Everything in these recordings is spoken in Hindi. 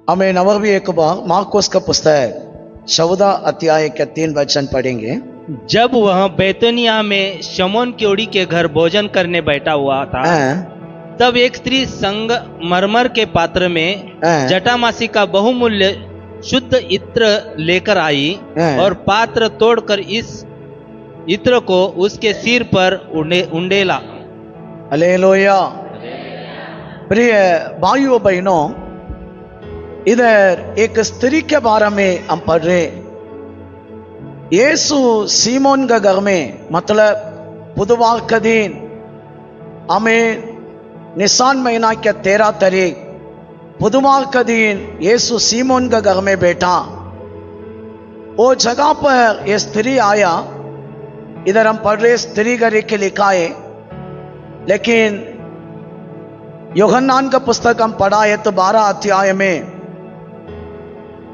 हमें और भी एक बार मार्कोस का पुस्तक 14 अध्याय के 3 वचन पढ़ेंगे। जब वह बैतनिया में शमौन क्योड़ी के घर भोजन करने बैठा हुआ था, तब एक स्त्री संगमरमर के पात्र में जटामासी का बहुमूल्य शुद्ध इत्र लेकर आई और पात्र तोड़कर इस इत्र को उसके सिर पर उंडेला। हालेलुया। प्रिय भाइयों बहनों, इधर एक स्त्री के बारे में हम पढ़ रहे। यीशु सीमोन का घर में, मतलब बुधवार का दिन, हमें निसान महीना के 13 तारीख बुधवार का दिन यीशु सीमोन का घर में बैठा। वो जगह पर ये स्त्री आया। इधर हम पढ़ रहे स्त्री घर के लिखा है, लेकिन यूहन्ना का पुस्तक हम पढ़ा है तो 12 अध्याय में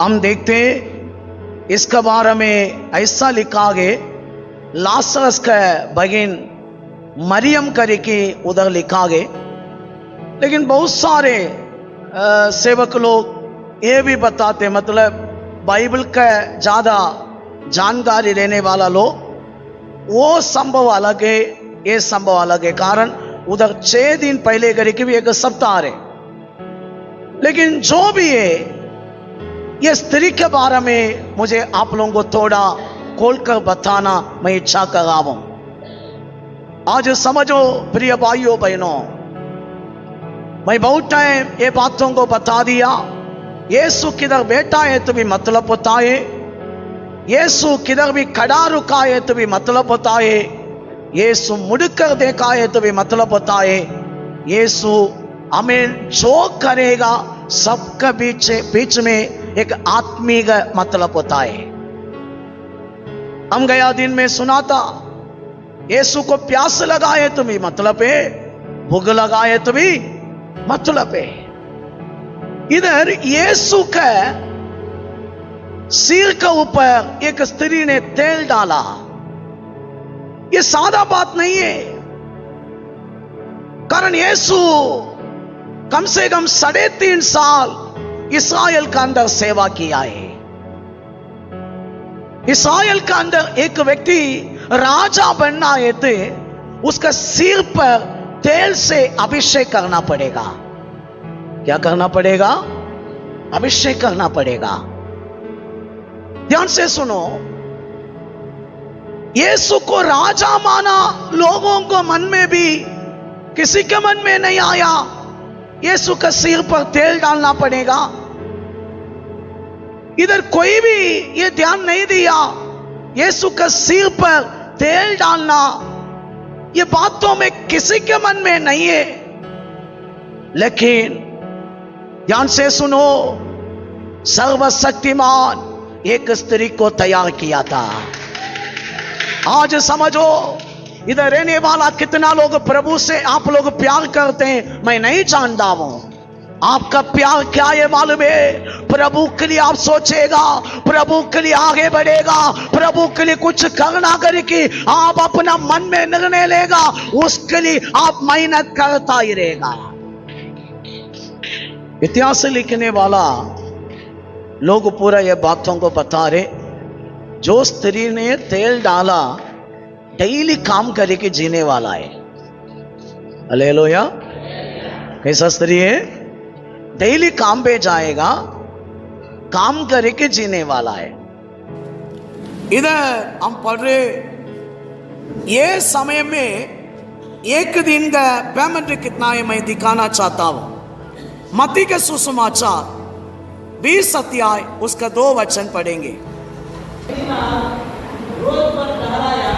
हम देखते इसके बारे में ऐसा लिखा है। लाजरस का बहन मरियम करके उधर लिखा है, लेकिन बहुत सारे सेवक लोग ये भी बताते, मतलब बाइबल का ज्यादा जानकारी रहने वाला लोग, वो संभव अलग है, ये संभव अलग है। कारण उधर 6 दिन पहले करके भी एक सप्ताह रहे। लेकिन जो भी है, ये स्त्री के बारे में मुझे आप लोगों को थोड़ा खोलकर बताना मैं इच्छा कर रहा हूं। आज समझो प्रिय भाइयों बहनों, मैं बहुत टाइम ये बातों को बता दिया। यीशु किधर बैठा है तो भी मतलब होता है, यीशु किधर भी खड़ा रुका है तो भी मतलब होता है, यीशु मुड़कर देखा है तो भी मतलब होता है। यीशु हमें जो करेगा सबके बीच में एक आत्मीय मतलब होता है। हम गया दिन में सुना था, यीशु को प्यास लगाए तो भी मतलब है, भूख लगाए तो भी मतलब है। इधर यीशु के सिर के ऊपर एक स्त्री ने तेल डाला। ये सादा बात नहीं है, कारण यीशु कम से कम 3.5 साल इस्राएल का अंदर सेवा किया है। इस्राएल का अंदर एक व्यक्ति राजा बनना है तो उसका सिर पर तेल से अभिषेक करना पड़ेगा। क्या करना पड़ेगा? अभिषेक करना पड़ेगा। ध्यान से सुनो, यीशु को राजा माना लोगों को मन में भी किसी के मन में नहीं आया यीशु का सिर पर तेल डालना पड़ेगा। इधर कोई भी ये ध्यान नहीं दिया यीशु का सिर पर तेल डालना, ये बातों में किसी के मन में नहीं है। लेकिन ध्यान से सुनो, सर्वशक्तिमान एक स्त्री को तैयार किया था। आज समझो, इधर रहने वाला कितना लोग प्रभु से आप लोग प्यार करते हैं मैं नहीं जानता हूं। आपका प्यार क्या है मालूम है? प्रभु के लिए आप सोचेगा, प्रभु के लिए आगे बढ़ेगा, प्रभु के लिए कुछ करना करके आप अपना मन में निर्णय लेगा, उसके लिए आप मेहनत करता ही रहेगा। इतिहास लिखने वाला लोग पूरा ये बातों को बता रहे। जो स्त्री ने तेल डाला डेली काम करके जीने वाला है। हालेलुया। कैसा स्त्री है? डेली काम पे जाएगा, काम करके जीने वाला है। इधर हम पढ़ रहे, ये समय में एक दिन का पेमेंट कितना है मैं दिखाना चाहता हूं। मत्ती के सुसमाचार 20 अध्याय उसका 2 वचन पढ़ेंगे। रोज पर टहराया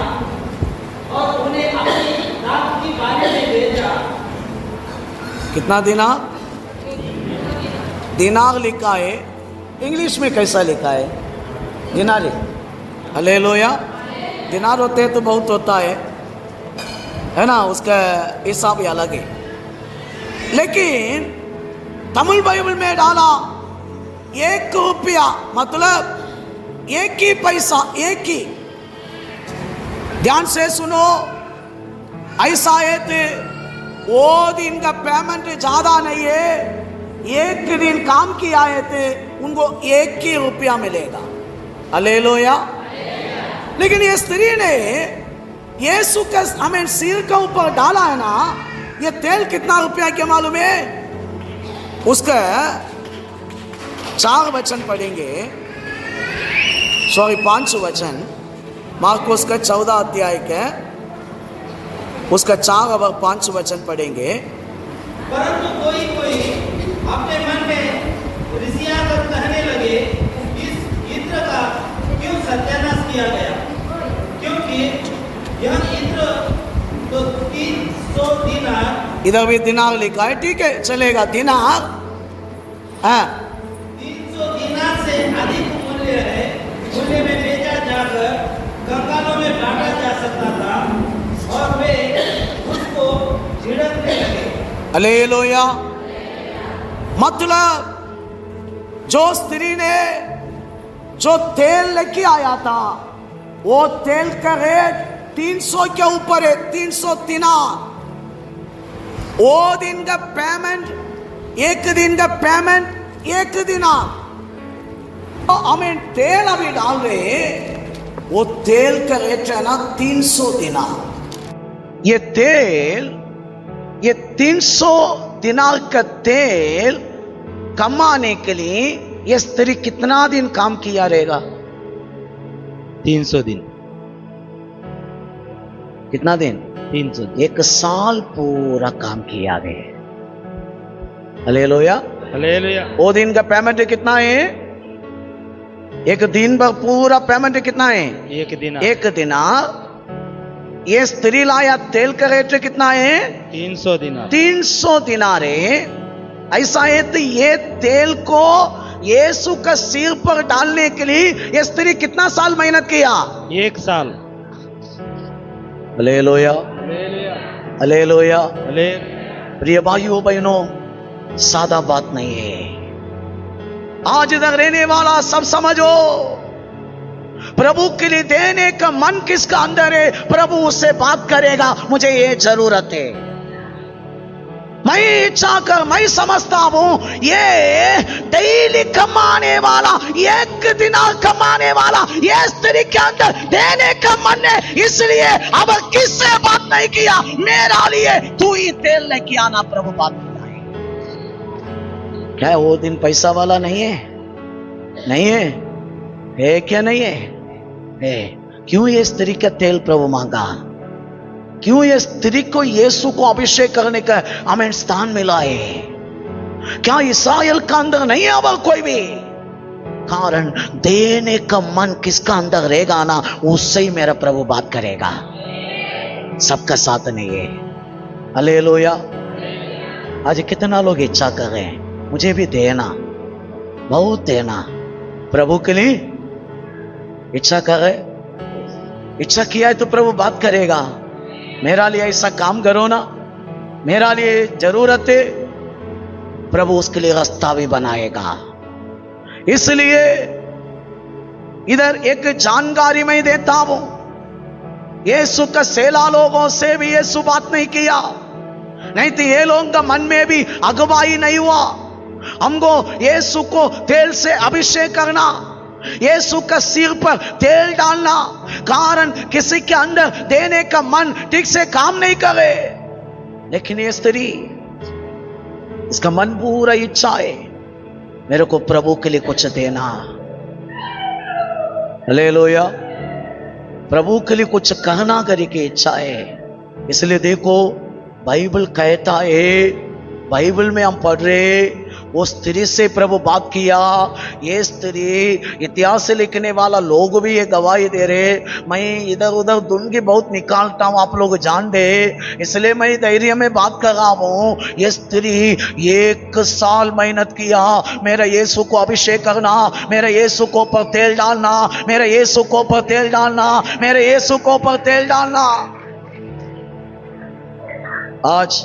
और उन्हें अपनी रात की बारी में भेजा। कितना दिनार लिखा है, इंग्लिश में कैसा लिखा है? दिनार। हालेलुया। दिनार होते हैं तो बहुत होता है ना, उसका हिसाब ही अलग है। लेकिन तमिल बाइबल में डाला 1 रुपया, मतलब 1 ही पैसा, 1 ही। ध्यान से सुनो, ऐसा है तो वो दिन का पेमेंट ज्यादा नहीं है, एक दिन काम किए आए थे उनको 1 ही रुपया मिलेगा। हालेलुया। लेकिन ये स्त्री ने यीशु का हमें सिर के ऊपर डाला है ना, ये तेल कितना रुपया के मालूम है? उसका 4 वचन पढ़ेंगे, सॉरी 5 वचन, मार्कुस का 14 अध्याय के उसका 4 और 5 वचन पढ़ेंगे। परंतु कोई कोई अपने मन में ऋषिया कर कहने लगे, इस इत्र का क्यों सत्यानाश किया गया, क्योंकि यह इत्र तो 300 दिनार, इधर भी दिनार लिखा है, ठीक है चलेगा, दिनार 300 दिनार से अधिक मूल्य है, मूल्य में बेचा जाकर कंगालों में बांटा जा सकता था, और वे उसको झिड़कने लगे। हालेलुया। मतलब जो स्त्री ने जो तेल लेके आया था, वो तेल का रेट 300 के ऊपर है, 300 दिनार। वो दिन का पेमेंट, एक दिन का पेमेंट 1 दिनार। तो हमें तेल अभी डाल रहे, वो तेल का रेट है ना 300 दिनार। ये तेल, ये 300 दिनार का तेल कमाने के लिए ये स्त्री कितना दिन काम किया रहेगा? 300 दिन। कितना दिन? 300 दिन। 1 साल पूरा काम किया गया। हालेलुया। हालेलुया। वो दिन का पेमेंट कितना है? 1 दिन पर पूरा पेमेंट कितना है? 1 दिन। 1 दिनार। ये स्त्री लाया तेल का रेट कितना है? 300 दिन। 300 दिनार है। ऐसा है तो ये तेल को यीशु का सिर पर डालने के लिए ये स्त्री कितना साल मेहनत किया? 1 साल। हालेलुया। हालेलुया। हालेलुया। हालेलुया। प्रिय भाइयों बहनों, सादा बात नहीं है। आज इधर रहने वाला सब समझो, प्रभु के लिए देने का मन किसका अंदर है, प्रभु उससे बात करेगा। मुझे ये जरूरत है, मैं इच्छा कर, मैं समझता हूं ये डेली कमाने वाला, 1 दिन कमाने वाला ये स्त्री के अंदर देने का मन है। इसलिए अब किससे बात नहीं किया, मेरा लिए तू ही तेल लेके आना, प्रभु बात किया है। क्या वो दिन पैसा वाला नहीं है? नहीं है क्या? नहीं है। क्यों ये स्त्री का तेल प्रभु मांगा? क्यों ये स्त्री को यीशु को अभिषेक करने का हमें स्थान मिला है? क्या इस्राएल का अंदर नहीं है अब कोई भी? कारण देने का मन किसका अंदर रहेगा ना, उससे ही मेरा प्रभु बात करेगा। सबका साथ नहीं है। हालेलुया। आज कितना लोग इच्छा कर रहे हैं, मुझे भी देना, बहुत देना, प्रभु के लिए इच्छा कर रहे। इच्छा किया है तो प्रभु बात करेगा। मेरा लिए ऐसा काम करो ना, मेरा लिए जरूरत है, प्रभु उसके लिए रास्ता भी बनाएगा। इसलिए इधर एक जानकारी मैं देता हूं, यीशु का सेला लोगों से भी यीशु बात नहीं किया, नहीं तो ये लोगों का मन में भी अगुवाई नहीं हुआ। हमको यीशु को तेल से अभिषेक करना, यीशु का सिर पर तेल डालना, कारण किसी के अंदर देने का मन ठीक से काम नहीं करे। लेकिन ये स्त्री, इसका मन पूरा इच्छा है मेरे को प्रभु के लिए कुछ देना। हालेलुया। प्रभु के लिए कुछ कहना करे की इच्छा है। इसलिए देखो बाइबल कहता है, बाइबल में हम पढ़ रहे, वो स्त्री से प्रभु बात किया। ये स्त्री, इतिहास लिखने वाला लोग भी ये गवाही दे रहे। मैं इधर उधर दुनिया बहुत निकालता हूं, आप लोग जान दे, इसलिए मैं धैर्य में बात कर रहा हूं। ये स्त्री 1 साल मेहनत किया, मेरा यीशु को अभिषेक करना, मेरा यीशु को ऊपर तेल डालना, मेरा यीशु को ऊपर तेल डालना, मेरे यीशु को ऊपर तेल डालना। आज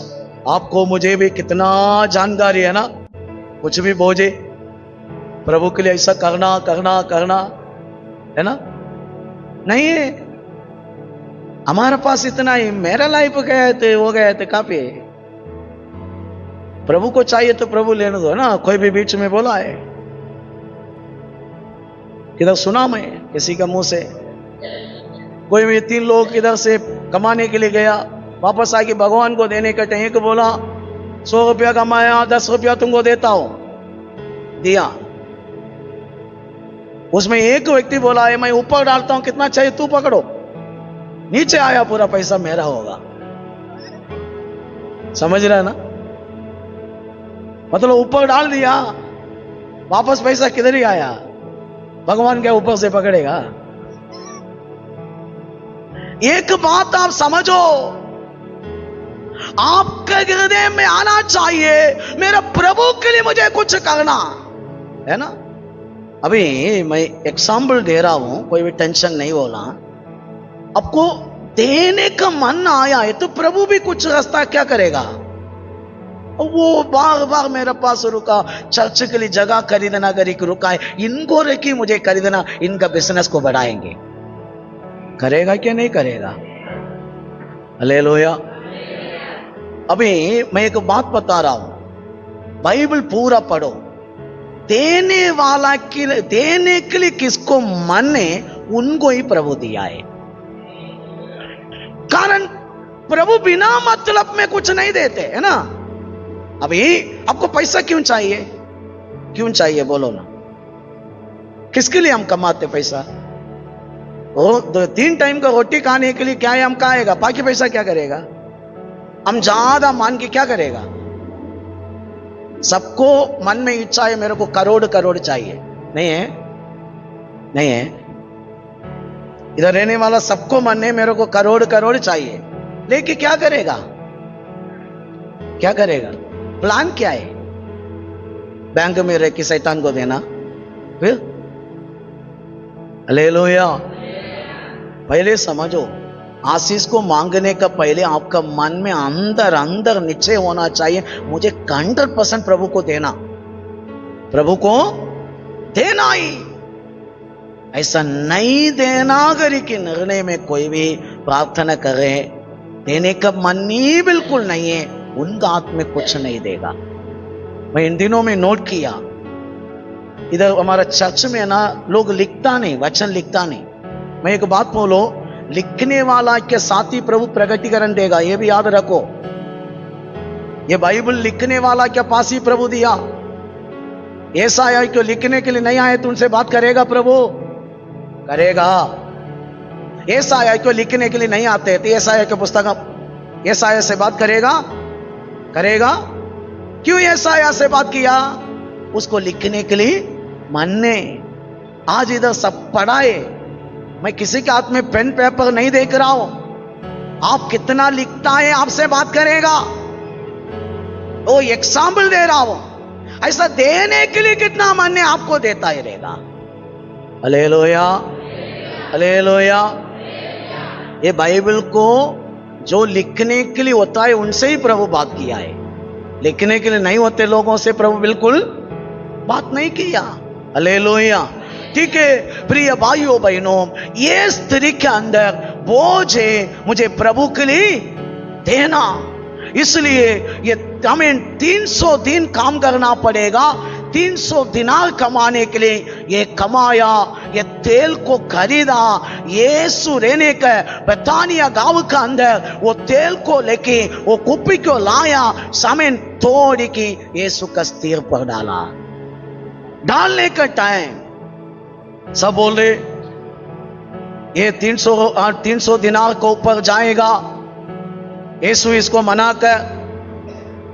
आपको मुझे भी कितना जानकारी है ना, कुछ भी बोझे प्रभु के लिए ऐसा करना करना करना है ना, नहीं है हमारे पास इतना ही। मेरा लाइफ गए थे, वो गए थे, काफी प्रभु को चाहिए तो प्रभु लेने दो ना, कोई भी बीच में बोला है? किधर सुना मैं किसी का मुंह से? कोई भी 3 लोग इधर से कमाने के लिए गया, वापस आके भगवान को देने का टाइम को बोला 100 रुपया कमाया, 10 रुपया तुमको देता हूं, दिया। उसमें एक व्यक्ति बोला है मैं ऊपर डालता हूं, कितना चाहिए तू पकड़ो, नीचे आया पूरा पैसा मेरा होगा। समझ रहा है ना? मतलब ऊपर डाल दिया, वापस पैसा किधर ही आया? भगवान क्या ऊपर से पकड़ेगा? एक बात आप समझो, आपके हृदय में आना चाहिए मेरा प्रभु के लिए मुझे कुछ करना है ना। अभी मैं एग्जाम्पल दे रहा हूं, कोई भी टेंशन नहीं बोला। आपको देने का मन आया है तो प्रभु भी कुछ रास्ता क्या करेगा? वो बार बार मेरे पास रुका, चर्च के लिए जगह खरीदना करी रुका है, इनको रखी मुझे खरीदना, इनका बिजनेस को बढ़ाएंगे। करेगा क्या नहीं करेगा? हालेलुया। अभी मैं एक बात बता रहा हूं, बाइबल पूरा पढ़ो। देने वाला के देने के लिए किसको मन है उनको ही प्रभु दिया है। कारण प्रभु बिना मतलब में कुछ नहीं देते है ना। अभी आपको पैसा क्यों चाहिए? क्यों चाहिए बोलो ना? किसके लिए हम कमाते पैसा? वो 3 टाइम का रोटी खाने के लिए क्या है हम खाएगा, बाकी पैसा क्या करेगा? हम ज्यादा मान के क्या करेगा? सबको मन में इच्छा है मेरे को करोड़ करोड़ चाहिए, नहीं है? नहीं है? इधर रहने वाला सबको मन है मेरे को करोड़ करोड़ चाहिए, लेकिन क्या करेगा? क्या करेगा? प्लान क्या है? बैंक में रह के शैतान को देना? फिर हालेलुया। पहले समझो, आशीष को मांगने का पहले आपका मन में अंदर अंदर निश्चय होना चाहिए मुझे 100% प्रभु को देना, प्रभु को देना ही। ऐसा नहीं देना करी कि निर्णय में कोई भी प्रार्थना करे, देने का मन ही बिल्कुल नहीं है, उनका हाथ में कुछ नहीं देगा। मैं इन दिनों में नोट किया, इधर हमारा चर्च में ना लोग लिखता नहीं, वचन लिखता नहीं। मैं एक बात बोलो, लिखने वाला के साथ ही प्रभु प्रगटीकरण देगा, ये भी याद रखो। ये बाइबल लिखने वाला के पास ही प्रभु दिया। ऐसा है कि लिखने के लिए नहीं आए तो उनसे बात करेगा प्रभु? करेगा। ऐसा है कि लिखने के लिए नहीं आते तो ऐसा है कि पुस्तक ऐसा से बात करेगा? करेगा। क्यों ऐसा से बात किया? उसको लिखने के लिए मन ने। आज इधर सब पढ़ाए, मैं किसी के हाथ में पेन पेपर नहीं देख रहा हूं। आप कितना लिखता है आपसे बात करेगा। वो एग्जाम्पल दे रहा हूं, ऐसा देने के लिए कितना मन है आपको देता ही रहेगा। Hallelujah, hallelujah. ये बाइबल को जो लिखने के लिए होता है उनसे ही प्रभु बात किया है, लिखने के लिए नहीं होते लोगों से प्रभु बिल्कुल बात नहीं किया। हालेलुया। ठीक है प्रिय भाइयों बहनों, ये स्त्री के अंदर बोझ है मुझे प्रभु के लिए देना, इसलिए ये हमें 300 दिन काम करना पड़ेगा। 300 दिनार कमाने के लिए ये कमाया, ये तेल को खरीदा। यीशु रहने का बेतानिया गांव के अंदर वो तेल को लेके वो कुप्पी को लाया, सामान तोड़ के यीशु का सिर पर डाला। डालने का टाइम सब बोले ये 300 दिनार को ऊपर जाएगा। यीशु इसको मना कर,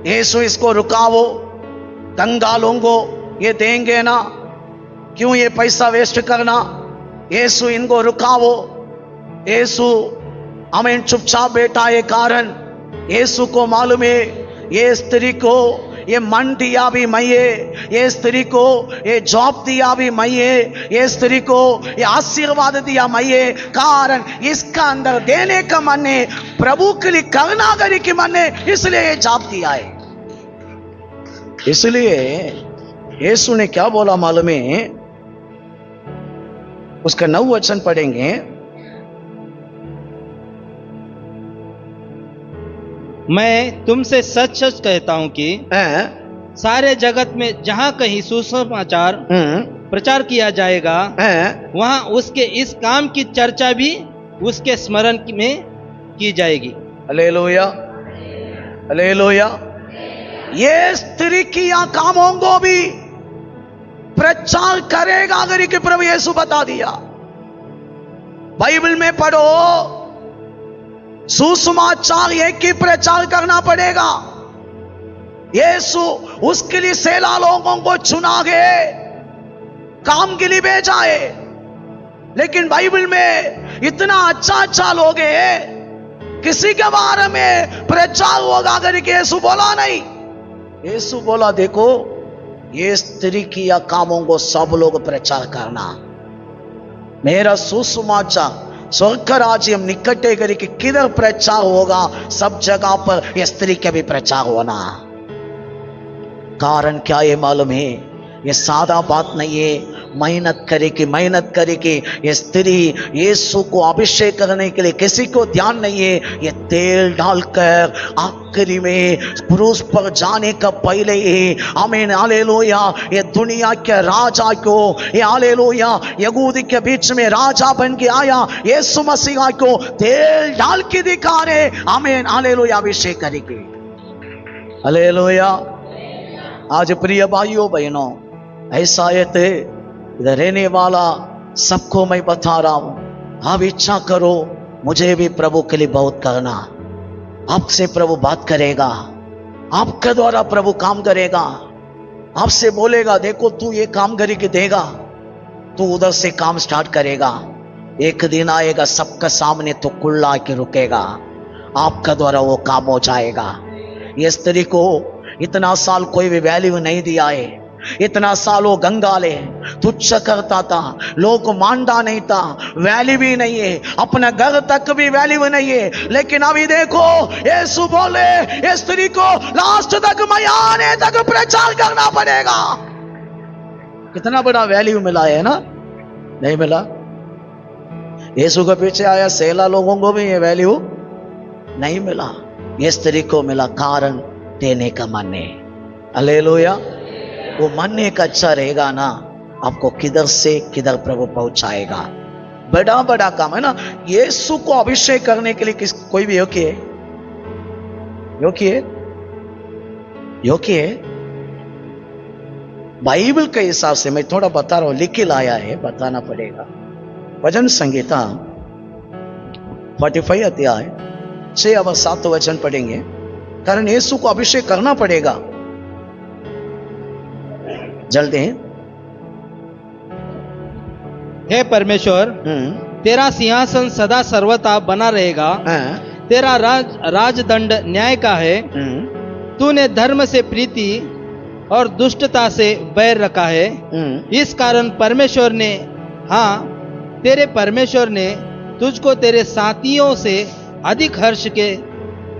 यीशु इसको रुकावो, कंगालों को ये देंगे ना, क्यों ये पैसा वेस्ट करना? यीशु इनको रुकावो। यीशु हमें चुपचाप बैठा है, कारण यीशु को मालूम है ये स्त्री को ये मन दिया भी मैं है, ये स्त्री को ये जॉब दिया भी मैं है, ये स्त्री को ये आशीर्वाद दिया मैं है, कारण इसका अंदर देने का मन है, प्रभु के लिए करना करी की मन है, इसलिए ये जॉब दिया है। इसलिए यीशु ने क्या बोला मालूम है? उसका 9 वचन पढ़ेंगे। मैं तुमसे सच सच कहता हूँ कि सारे जगत में जहाँ कहीं सुसमाचार प्रचार किया जाएगा वहाँ उसके इस काम की चर्चा भी उसके स्मरण में की जाएगी। Hallelujah, hallelujah. ये स्त्री किया कामों को भी प्रचार करेगा, अगर कि प्रभु यीशु बता दिया। बाइबल में पढ़ो, सुसमाचार एक ही प्रचार करना पड़ेगा। यीशु उसके लिए सेला लोगों को चुना गए, काम के लिए भेजा है। लेकिन बाइबल में इतना अच्छा लोग हैं, किसी के बारे में प्रचार होगा अगर कि यीशु बोला नहीं। यीशु बोला देखो, ये स्त्री किया कामों को सब लोग प्रचार करना। मेरा सुसमाचार स्वर्ग का राज्य निकटे करी कि किधर प्रचार होगा, सब जगह पर ये स्त्री का भी प्रचार होना। कारण क्या ये मालूम है? ये सादा बात नहीं है। मेहनत करे कि ये स्त्री यीशु को अभिषेक करने के लिए किसी को ध्यान नहीं है। ये तेल डालकर आखिरी में क्रूस पर जाने का पहले ही, आमीन हालेलुया, ये दुनिया के राजा को, ये हालेलुया, यहूदी के बीच में राजा बन के आया यीशु मसीह को तेल डाल के दिखा रहे, आमीन हालेलुया, अभिषेक करेंगे। हालेलुया। आज प्रिय भाइयों बहनों, ऐसा इधर रहने वाला सबको मैं बता रहा हूं, आप इच्छा करो, मुझे भी प्रभु के लिए बहुत करना। आपसे प्रभु बात करेगा, आपके द्वारा प्रभु काम करेगा, आपसे बोलेगा देखो तू ये काम करके देगा, तू उधर से काम स्टार्ट करेगा। एक दिन आएगा सबका सामने तो कुल्ला के रुकेगा, आपका द्वारा वो काम हो जाएगा। ये स्त्री को इतना साल कोई भी वैल्यू नहीं दिया है। इतना साल वो गंगाले तुच्छ करता था, लोग को मानता नहीं था, वैल्यू भी नहीं है, अपना घर तक भी वैल्यू नहीं है। लेकिन अभी देखो यीशु बोले ये स्त्री को लास्ट तक मैं आने तक प्रचार करना पड़ेगा। कितना बड़ा वैल्यू मिला है ना? नहीं मिला? यीशु के पीछे आया सेला लोगों को भी ये वैल्यू नहीं मिला, ये स्त्री को मिला। कारण देने का मन है। हालेलुया। वो मन एक अच्छा रहेगा ना, आपको किधर से किधर प्रभु पहुंचाएगा। बड़ा बड़ा काम है ना। यीशु को अभिषेक करने के लिए कोई भी योग्य है? योग्य है? बाइबल के हिसाब से मैं थोड़ा बता रहा हूं, लिख के लाया है, बताना पड़ेगा। भजन संगीता 45 अध्याय 6 और 7 वचन पढ़ेंगे। कारण यीशु को अभिषेक करना पड़ेगा। जल्दी। हे परमेश्वर, तेरा सिंहासन सदा सर्वथा बना रहेगा, तेरा राजदंड न्याय का है। तूने धर्म से प्रीति और दुष्टता से बैर रखा है। इस कारण परमेश्वर ने, हाँ तेरे परमेश्वर ने तुझको तेरे साथियों से अधिक हर्ष के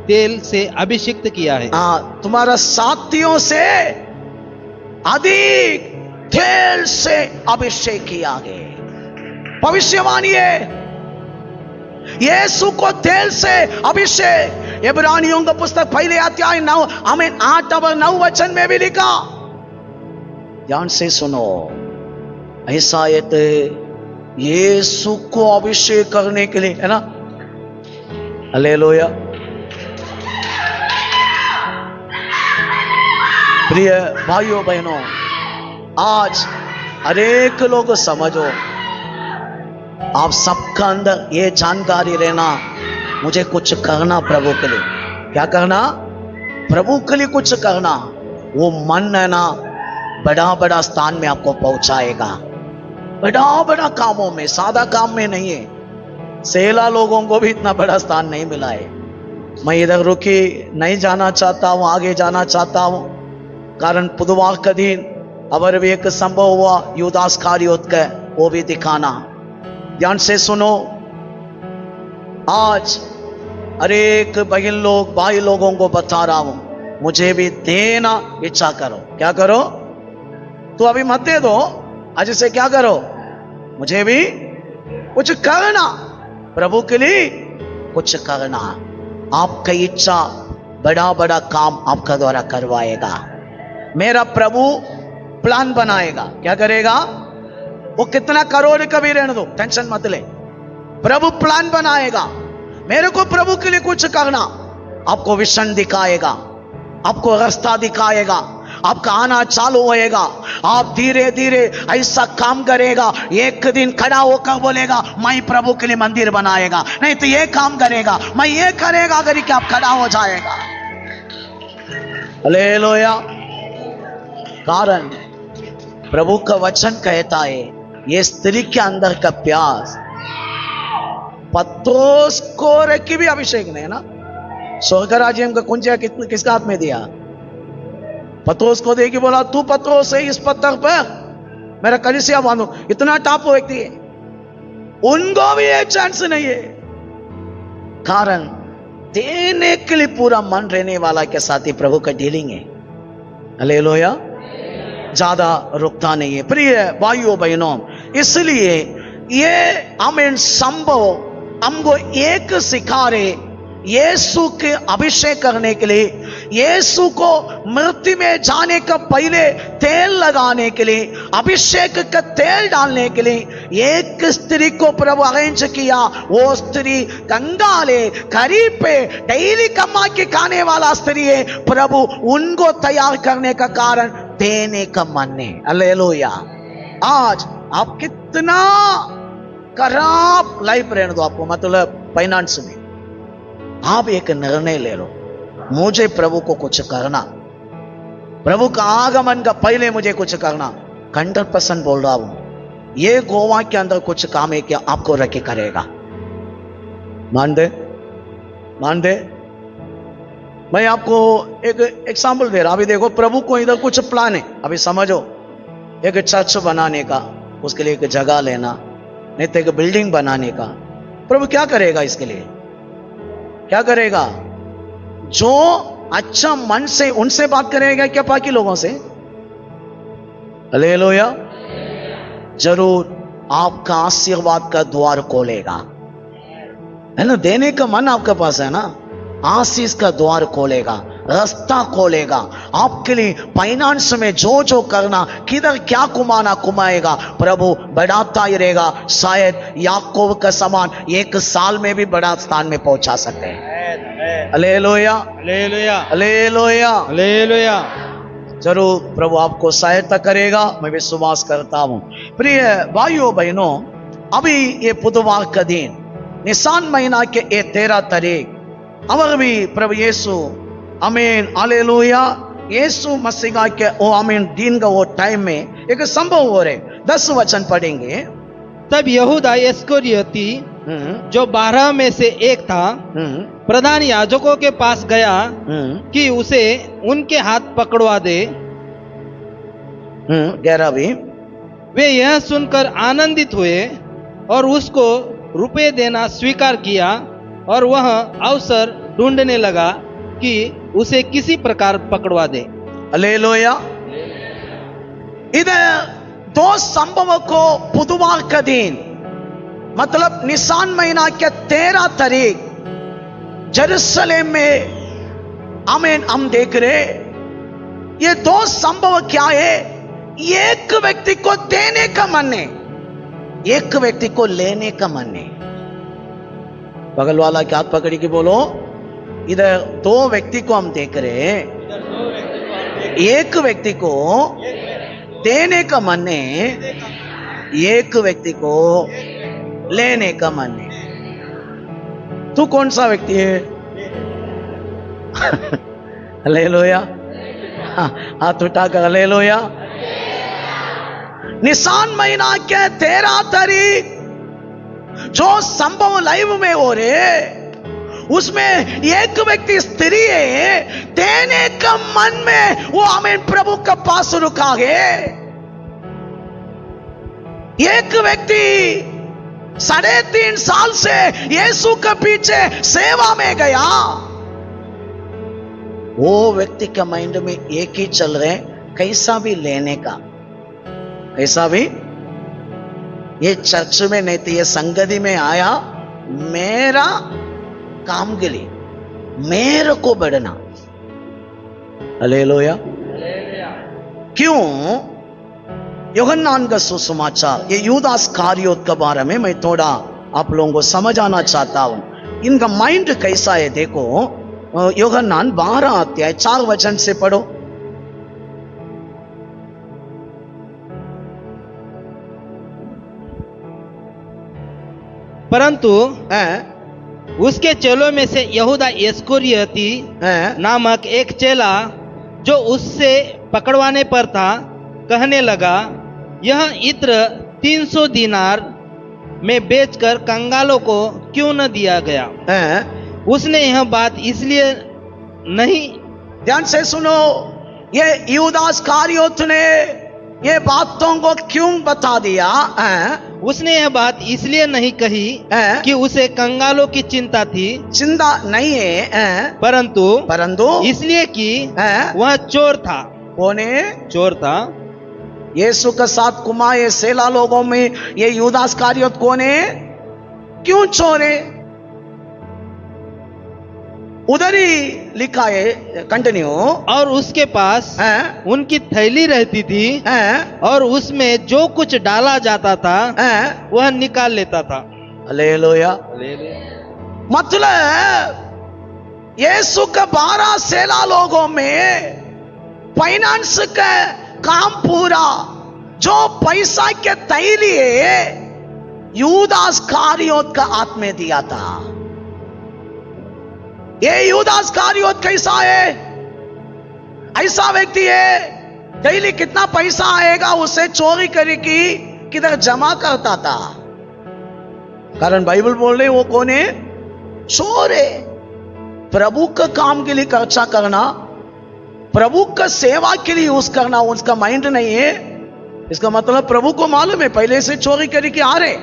तेल से अभिषिक्त किया है। तुम्हारा साथियों से अधिक तेल से अभिषेक किया गया। भविष्यवाणी है, यीशु को तेल से अभिषेक। इब्रानियों का पुस्तक 1 अध्याय 9 आमीन 8 और 9 वचन में भी लिखा। ध्यान से सुनो, ऐसा यीशु को अभिषेक करने के लिए है ना। हालेलुया। प्रिय भाइयों बहनों, आज अनेक लोग समझो, आप सबका अंदर ये जानकारी रहना, मुझे कुछ करना प्रभु के लिए। क्या करना? प्रभु के लिए कुछ करना। वो मन है ना, बड़ा बड़ा स्थान में आपको पहुंचाएगा। बड़ा बड़ा कामों में, सादा काम में नहीं है। सेला लोगों को भी इतना बड़ा स्थान नहीं मिला है। मैं इधर रुकी नहीं जाना चाहता हूं, आगे जाना चाहता हूं। कारण बुधवार का दिन अवर भी एक संभव हुआ, यूदास कारियोत का, वो भी दिखाना। ध्यान से सुनो, आज अनेक बहन लोग भाई लोगों को बता रहा हूं, मुझे भी देना इच्छा करो। क्या करो? तो अभी मत दे दो, आज से क्या करो? मुझे भी कुछ करना, प्रभु के लिए कुछ करना। आपकी इच्छा बड़ा बड़ा काम आपका द्वारा करवाएगा। मेरा प्रभु प्लान बनाएगा। क्या करेगा? वो कितना करोड़ का भी रहने दो, टेंशन मत ले। प्रभु प्लान बनाएगा। मेरे को प्रभु के लिए कुछ करना, आपको विजन दिखाएगा, आपको रास्ता दिखाएगा, आपका आना चालू होएगा। आप धीरे धीरे ऐसा काम करेगा, एक दिन खड़ा होकर बोलेगा मैं प्रभु के लिए मंदिर बनाएगा, नहीं तो ये काम करेगा, मैं ये करेगा करके आप खड़ा हो जाएगा। हालेलुया। कारण प्रभु का वचन कहता है ये स्त्री के अंदर का प्यास पत्रोस को की भी अभिषेक ने है ना, स्वर्ग राज्य का कुंजिया किसका हाथ में दिया? पत्रोस को देगी, बोला तू पत्रोस है, इस पत्थर पर मेरा कलीसिया बांधो। इतना टापू व्यक्ति है, उनको भी ये चांस नहीं है। कारण देने के लिए पूरा मन रहने वाला के साथ ही प्रभु का डीलिंग है। हालेलुया। ज्यादा रुकता नहीं है। प्रिय भाइयों बहनों, इसलिए ये हमें संभव हमको एक सिखा रहे, यीशु के अभिषेक करने के लिए, यीशु को मृत्यु में जाने का पहले तेल लगाने के लिए, अभिषेक का तेल डालने के लिए एक स्त्री को प्रभु अरेंज किया। वो स्त्री कंगाले गरीब पे डेली कमा के खाने वाला स्त्री है। प्रभु उनको तैयार करने का कारण देने का मन है। हालेलुया। आज आप कितना खराब लाइफ रहने दो आपको, मतलब फाइनेंस में, आप एक निर्णय ले लो, मुझे प्रभु को कुछ करना, प्रभु का आगमन का पहले मुझे कुछ करना। 100% बोल रहा हूं, ये गोवा के अंदर कुछ काम है क्या आपको रखे करेगा। मान दे, मान दे। मैं आपको एक एग्जाम्पल दे रहा। अभी देखो, प्रभु को इधर कुछ प्लान है। अभी समझो, एक चर्च बनाने का, उसके लिए एक जगह लेना, नहीं तो एक बिल्डिंग बनाने का। प्रभु क्या करेगा इसके लिए? क्या करेगा? जो अच्छा मन से उनसे बात करेगा क्या बाकी लोगों से? हालेलुया। जरूर आपका आशीर्वाद का द्वार खोलेगा, है ना। देने का मन आपके पास है ना, आशीष का द्वार खोलेगा, रास्ता खोलेगा आपके लिए। फाइनेंस में जो जो करना, किधर क्या कुमाना कुमाएगा, प्रभु बढ़ाता ही रहेगा। शायद याकूब का समान एक साल में भी बड़ा स्थान में पहुंचा सकते हैं। Hallelujah, hallelujah, hallelujah, hallelujah. जरूर प्रभु आपको सहायता करेगा, मैं विश्वास करता हूं। प्रिय भाइयों बहनों, अभी ये बुधवार का दिन, निसान महीना के 13 तारीख, अवर भी प्रभु यीशु, आमीन, हालेलुया, यीशु मसीह के वो आमीन दिन का वो टाइम में एक संभव हो रहे। 10 वचन पढ़ेंगे। तब यहूदा इस्करियोती जो 12 में से एक था, प्रधान याजकों के पास गया कि उसे उनके हाथ पकड़वा दे। 11वीं। वे यह सुनकर आनंदित हुए और उसको रुपए देना स्वीकार किया, और वह अवसर ढूंढने लगा कि उसे किसी प्रकार पकड़वा दे। हालेलुया। इधर 2 संभव को बुधवार का दिन, मतलब निसान महीना के 13 तारीख जेरूसलेम में आमीन हम देख रहे। ये 2 संभव क्या है? एक व्यक्ति को देने का मन है, एक व्यक्ति को लेने का मन है। बगल वाला के हाथ पकड़ी के बोलो, इधर 2 व्यक्ति को हम देख रहे हैं। एक व्यक्ति को देने का मन है, एक व्यक्ति को लेने का मन है। तू कौन सा व्यक्ति है? हालेलुया। हाथ उठाकर हालेलुया। निसान महीना के 13 तारीख जो संभव लाइव में हो रहे, उसमें एक व्यक्ति स्त्री है, देने का मन में वो आमीन प्रभु का पास रुका है। एक व्यक्ति 3.5 साल से यीशु के पीछे सेवा में गया। वो व्यक्ति के माइंड में एक ही चल रहे, कैसा भी लेने का, कैसा भी। ये चर्च में नहीं थी, ये संगति में आया, मेरा काम के लिए, मेरे को बढ़ना, हालेलुया। क्यों? यूहन्ना का सुसमाचार, ये यूदास इस्करियोत के बारे में मैं थोड़ा आप लोगों को समझाना चाहता हूं। इनका माइंड कैसा है देखो। यूहन्ना 12 अध्याय 4 वचन से पढ़ो। परंतु उसके चेलों में से यहूदा इस्करियोती नामक एक चेला जो उससे पकड़वाने पर था, कहने लगा, यह इत्र 300 दीनार में बेचकर कंगालों को क्यों न दिया गया? उसने यह बात इसलिए नहीं, ध्यान से सुनो, ये यूदा इस्करियोत ने ये बातों को क्यों बता दिया? उसने यह बात इसलिए नहीं कही कि उसे कंगालों की चिंता थी, चिंता नहीं है, परंतु इसलिए कि वह चोर था। कौन है? चोर था। यीशु के साथ कुमाए सेला लोगों में ये यूदा इस्करियोत कौन है? क्यों चोर है? उधर ही लिखा है, कंटिन्यू। और उसके पास उनकी थैली रहती थी और उसमें जो कुछ डाला जाता था वह निकाल लेता था। हालेलुया। मतलब यीशु के 12 सेला लोगों में फाइनेंस का काम पूरा, जो पैसा के थैली यूदा इस्करियोत का हाथ में दिया था। ये यूदा इस्करियोत कैसा है? ऐसा व्यक्ति है, डेली कितना पैसा आएगा उसे चोरी करके किधर जमा करता था। कारण बाइबल बोल रहे वो कौन है? चोर है। प्रभु का काम के लिए खर्चा करना, प्रभु का सेवा के लिए यूज करना उसका माइंड नहीं है। इसका मतलब प्रभु को मालूम है पहले से चोरी करके आ रहे,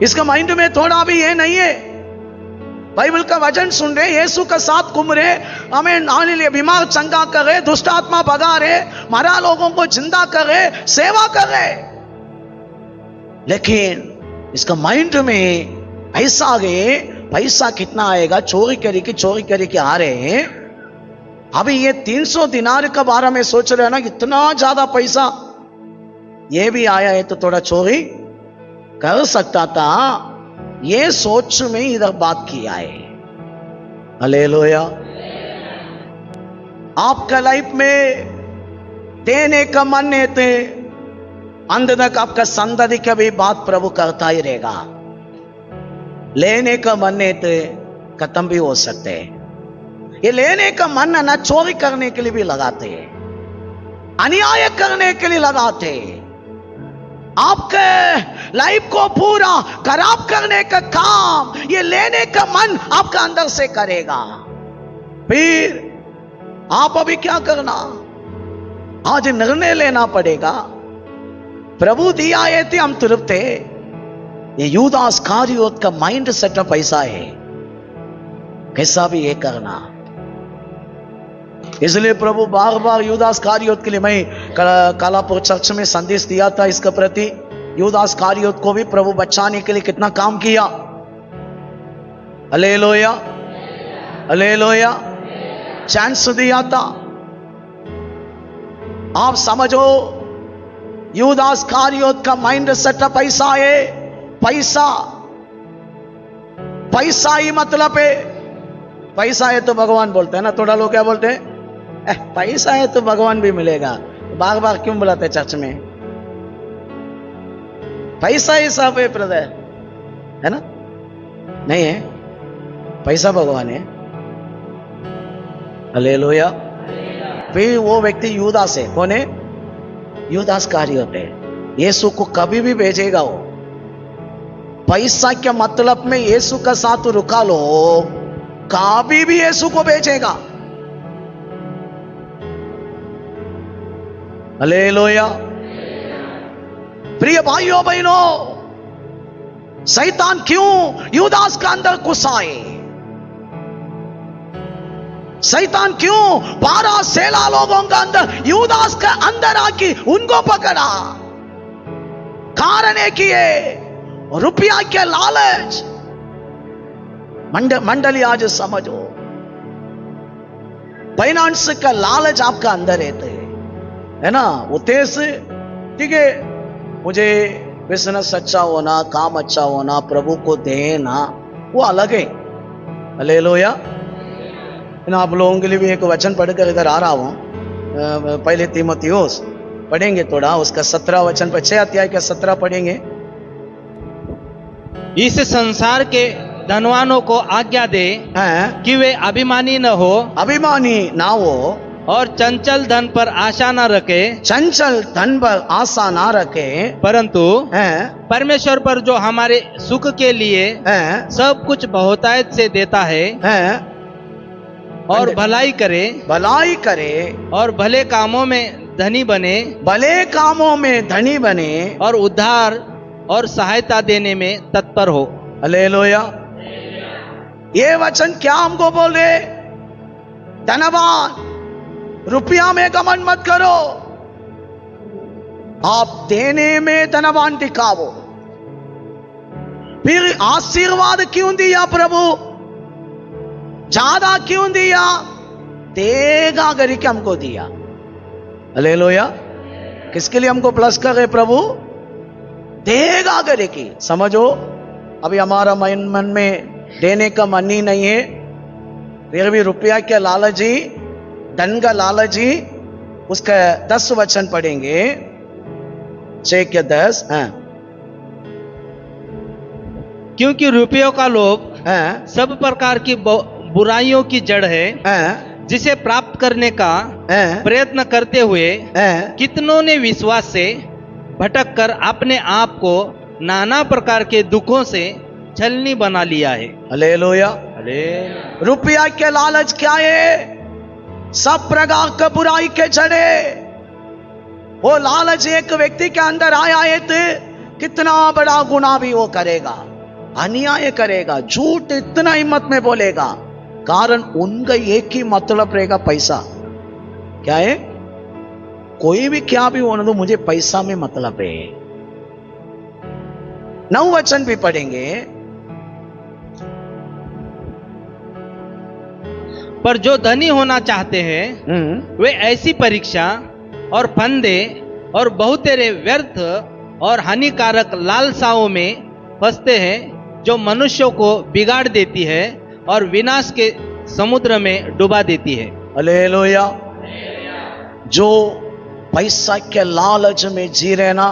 इसका माइंड में थोड़ा भी ये नहीं है। बाइबल का वचन सुन रहे, यीशु का साथ घूम रहे, हमें आने लिए बीमार चंगा कर रहे, दुष्ट आत्मा भगा रहे, मरा लोगों को जिंदा कर रहे, सेवा कर रहे, लेकिन इसका माइंड में ऐसा आ गए पैसा कितना आएगा, चोरी करके आ रहे हैं। अभी ये 300 दिनार का बारे में सोच रहे हैं ना, इतना ज्यादा पैसा ये भी आया है तो थोड़ा चोरी कर सकता था, ये सोच में इधर बात किया है। हालेलुया। आपका लाइफ में देने का मन है तो अंत तक आपका संतति का भी बात प्रभु करता ही रहेगा। लेने का मन है तो खत्म भी हो सकते हैं। ये लेने का मन है ना, चोरी करने के लिए भी लगाते हैं, अन्याय करने के लिए लगाते हैं, आपके लाइफ को पूरा खराब करने का काम ये लेने का मन आपका अंदर से करेगा। फिर आप अभी क्या करना? आज निर्णय लेना पड़ेगा। प्रभु दिया है थे हम तृप्त है। ये यूदा इस्करियोत का माइंड सेटअप ऐसा है, कैसा भी ये करना। इसलिए प्रभु बार बार यूदा इस्करियोत के लिए, मैं कालापुर चर्च में संदेश दिया था इसके प्रति, यूदा इस्करियोत को भी प्रभु बचाने के लिए कितना काम किया। Hallelujah, hallelujah. चांस दिया था। आप समझो यूदा इस्करियोत का माइंड सेटअप ऐसा है, पैसा पैसा ही मतलब है। पैसा है तो भगवान बोलते हैं ना, थोड़ा लोग क्या बोलते हैं, पैसा है तो भगवान भी मिलेगा। बार बार क्यों बुलाते चर्च में? पैसा ही सब है ब्रदर, है ना? नहीं है, पैसा भगवान है। हालेलुया। फिर वो व्यक्ति यूदा से, कौन है? यूदा इस्करियोत है। यीशु को कभी भी भेजेगा वो। पैसा के मतलब में यीशु का साथ रुका लो, कभी भी यीशु को भेजेगा। हालेलुया। प्रिय भाइयों बहनों, शैतान क्यों यूदास का अंदर घुसाए? शैतान क्यों 12 सेला लोगों का अंदर यूदास का अंदर आके उनको पकड़ा? कारण है कि ये रुपया के लालच। मंडली आज समझो, फाइनेंस का लालच आपका अंदर रहता है ना, उद्देश्य ठीक है, मुझे बिजनेस अच्छा होना, काम अच्छा होना, प्रभु को देना, वो अलग है। हालेलुया। आप लोगों के लिए भी एक वचन पढ़कर इधर आ रहा हूं, पहले तीमुथियुस पढ़ेंगे थोड़ा, उसका 17 वचन पर 6 अध्याय का 17 पढ़ेंगे। इस संसार के धनवानों को आज्ञा दे कि वे अभिमानी न हो, अभिमानी ना हो, और चंचल धन पर आशा न रखे, चंचल धन पर आशा ना रखे, परंतु परमेश्वर पर जो हमारे सुख के लिए सब कुछ बहुतायत से देता है, और भलाई करे और भले कामों में धनी बने, और उद्धार और सहायता देने में तत्पर हो। हालेलुया। ये वचन क्या हमको बोले? धनवान रुपया में घमंड मत करो, आप देने में धनवान दिखाओ। फिर आशीर्वाद क्यों दिया प्रभु? ज्यादा क्यों दिया? देगा करके हमको दिया। हालेलुया। किसके लिए हमको प्लस करे प्रभु? देगा करके। समझो, अभी हमारा मन में देने का मन ही नहीं है, फिर भी रुपया के लालच ही, धन का लालच ही। उसका 10 वचन पढ़ेंगे, 6 के 10। क्योंकि रुपयों का लोभ सब प्रकार की बुराइयों की जड़ है, जिसे प्राप्त करने का प्रयत्न करते हुए कितनों ने विश्वास से भटक कर अपने आप को नाना प्रकार के दुखों से छलनी बना लिया है। हालेलुया। रुपया के लालच क्या है? सब प्रकार के बुराई के जड़े। वो लालच एक व्यक्ति के अंदर आया है तो कितना बड़ा गुनाह भी वो करेगा, अन्याय करेगा, झूठ इतना हिम्मत में बोलेगा। कारण उनका एक ही मतलब रहेगा, पैसा। क्या है? कोई भी क्या भी होने दो, मुझे पैसा में मतलब है। 9 वचन भी पढ़ेंगे। पर जो धनी होना चाहते हैं वे ऐसी परीक्षा और फंदे और बहुतेरे व्यर्थ और हानिकारक लालसाओं में फंसते हैं, जो मनुष्यों को बिगाड़ देती है और विनाश के समुद्र में डुबा देती है। हालेलुया। जो पैसा के लालच में जी रहे ना,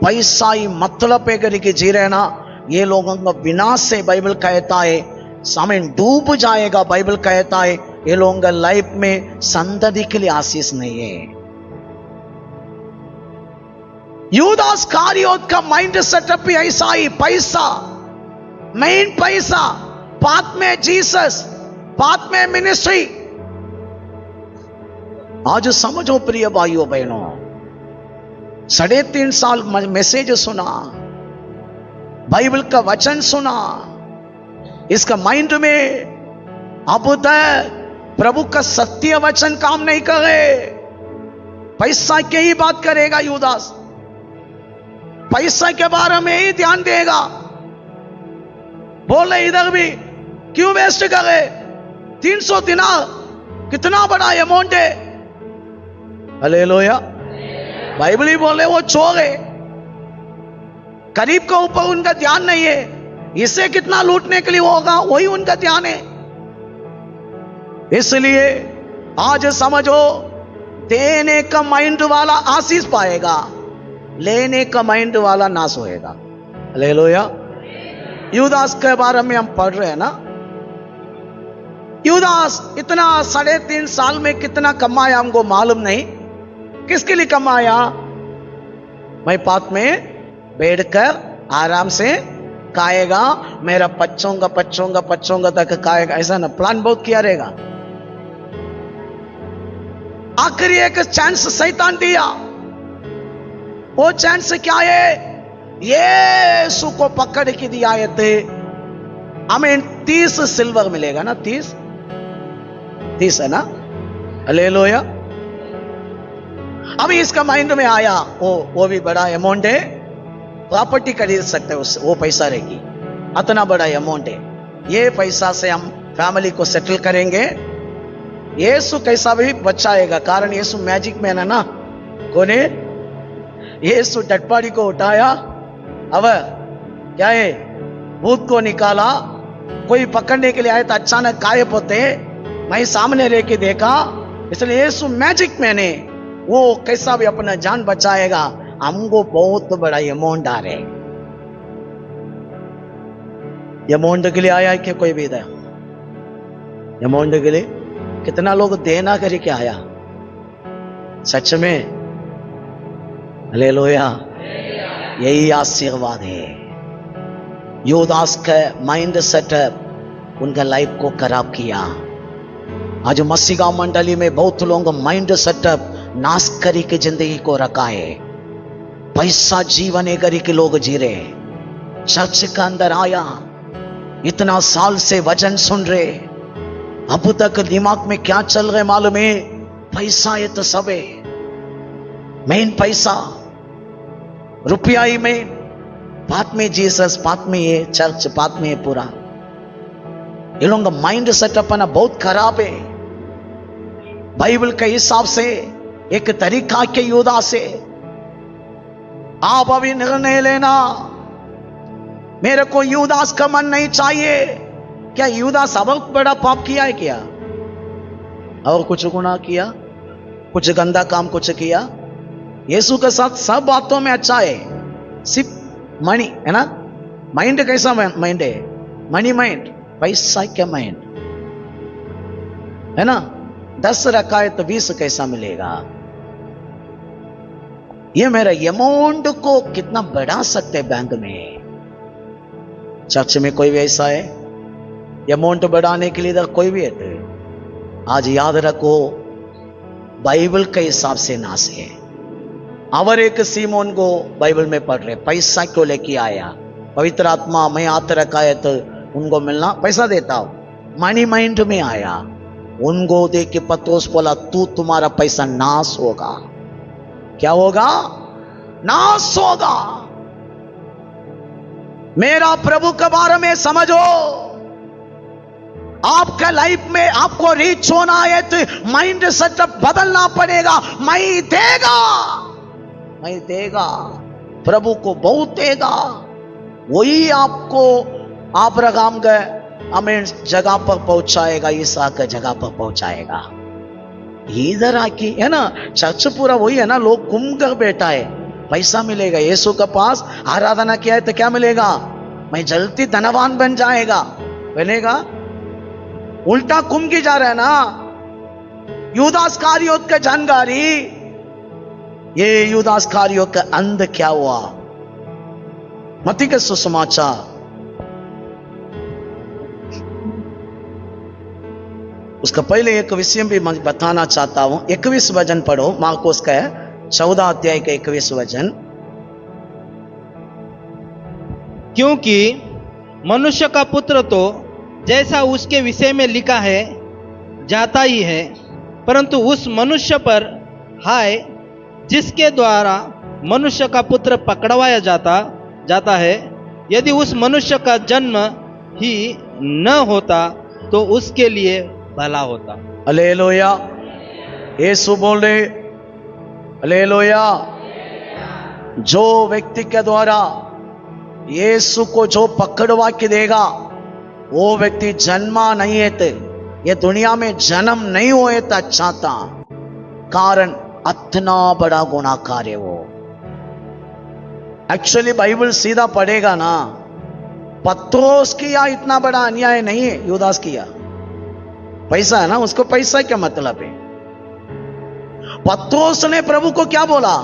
पैसा ही मतलब है करके जी रहे ना, ये लोगों का विनाश से बाइबल कहता है, सामने डूब जाएगा। बाइबल कहता है ये लोगों का लाइफ में संतति के लिए आशीष नहीं है। यूदास इस्करियोत का माइंड सेटअप भी ऐसा ही, पैसा मेन, पैसा बाद में जीसस, बाद में मिनिस्ट्री। आज समझो प्रिय भाइयों बहनों, 3.5 साल मैसेज सुना, बाइबल का वचन सुना, इसका माइंड में अब तक प्रभु का सत्य वचन काम नहीं करे, पैसा की ही बात करेगा यूदास, पैसा के बारे में ही ध्यान देगा। बोले इधर भी क्यों वेस्ट करे? 300 दिनार कितना बड़ा अमाउंट है। हालेलुया। बाइबल ही बोले वो चोर है, गरीब के ऊपर उनका ध्यान नहीं है, इसे कितना लूटने के लिए होगा वही उनका ध्यान है। इसलिए आज समझो, देने का माइंड वाला आशीष पाएगा, लेने का माइंड वाला नाश होएगा। हालेलुया। यूदास के बारे में हम पढ़ रहे हैं ना, यूदास इतना 3.5 साल में कितना कमाया हमको मालूम नहीं। किसके लिए कमाया? मैं पात में बैठकर आराम से खाएगा, मेरा पच्चोंगा तक खाएगा, ऐसा ना प्लान बहुत किया रहेगा। आखिरी एक चांस शैतान दिया, वो चांस क्या है? यीशु को पकड़ के दिया थे, हमें 30 सिल्वर मिलेगा ना, 30 है ना। हालेलुया। अभी इसका माइंड में आया वो भी बड़ा अमाउंट है, प्रॉपर्टी खरीद सकते हैं उससे, वो पैसा रहेगी, इतना बड़ा अमाउंट है, ये पैसा से हम फैमिली को सेटल करेंगे, यीशु कैसा भी बचाएगा, कारण यीशु मैजिक मैन है ना। कोने यीशु डटपाड़ी को उठाया, अब क्या है, भूत को निकाला। कोई पकड़ने के लिए आए तो अचानक गायब होते, मैं सामने लेके देखा। इसलिए यीशु मैजिक मैन है, वो कैसा भी अपना जान बचाएगा। हमको बहुत बड़ा अमाउंट आ रहे, अमाउंट के लिए आया है क्या कोई भी इधर? अमाउंट के लिए कितना लोग देना करके आया? सच में हालेलुया, यही आशीर्वाद है। यूदास का माइंड सेटअप उनका लाइफ को खराब किया। आज मसीहा मंडली में बहुत लोग माइंड सेटअप नाश करी की जिंदगी को रखा है। पैसा जीवन करी के लोग जी रहे। चर्च के अंदर आया, इतना साल से वचन सुन रहे, अब तक दिमाग में क्या चल रहे मालूम है? पैसा ये तो सब है, मेन पैसा, रुपया ही मेन, बात में जीसस, बात में ये चर्च, बात में ये पूरा। ये लोग माइंड सेटअप ना बहुत खराब है। बाइबल के हिसाब से एक तरीका के यूदा से आप अभी निर्णय लेना, मेरे को यूदास का मन नहीं चाहिए। क्या यूदास बहुत बड़ा पाप किया है क्या? और कुछ गुनाह किया, कुछ गंदा काम कुछ किया? यीशु के साथ सब बातों में अच्छा है, सिर्फ मनी है ना। माइंड कैसा माइंड है? मनी माइंड, पैसा क्या माइंड है ना। 10 रखा है तो 20 कैसा मिलेगा? ये मेरा अमाउंट को कितना बढ़ा सकते बैंक में। चर्च में कोई भी ऐसा है अमाउंट बढ़ाने के लिए? इधर कोई भी है? आज याद रखो, बाइबल के हिसाब से नाश है। और एक सीमोन को बाइबल में पढ़ रहे, पैसा क्यों लेके आया? पवित्र आत्मा मैं हाथ रखा है तो उनको मिलना, पैसा देता हूं। मनी माइंड में आया, उनको देख के पत्रोस बोला, तू तुम्हारा पैसा नाश होगा। क्या होगा? नाश होगा। मेरा प्रभु के बारे में समझो। आपका लाइफ में आपको रीच होना है तो माइंड सेटअप बदलना पड़ेगा। मैं देगा, मैं देगा, प्रभु को बहुत देगा। वही आपको अब्राहम के हमें जगह पर पहुंचाएगा, इसहाक के जगह पर पहुंचाएगा। इधर आके है ना, चर्च पूरा वही है ना, लोग घूम कर बैठा है, पैसा मिलेगा। यीशु के पास आराधना किया है तो क्या मिलेगा? मैं जल्दी धनवान बन जाएगा, बनेगा। उल्टा घूम के जा रहा है ना। यूदास कारियोत का जानकारी, ये यूदास कारियोत का अंत क्या हुआ? मत्ती के सुसमाचार उसका पहले एक विषय भी मैं बताना चाहता हूं। 21 वचन पढ़ो, मार्कोस का 14 अध्याय का 21 वचन। क्योंकि मनुष्य का पुत्र तो जैसा उसके विषय में लिखा है जाता ही है, परंतु उस मनुष्य पर हाय जिसके द्वारा मनुष्य का पुत्र पकड़वाया जाता है। यदि उस मनुष्य का जन्म ही न होता तो उसके लिए भला होता। हालेलुया, यीशु बोल रहे हालेलुया। जो व्यक्ति के द्वारा यीशु को जो पकड़वा के देगा, वो व्यक्ति जन्मा नहीं है तो ये दुनिया में जन्म नहीं हुए तो अच्छा था, कारण इतना बड़ा गुनाहकार है वो। एक्चुअली बाइबल सीधा पढ़ेगा ना, पत्रोस किया इतना बड़ा अन्याय नहीं है, यूदास किया। पैसा है ना, उसको पैसा क्या मतलब है? पत्रोस ने प्रभु को क्या बोला?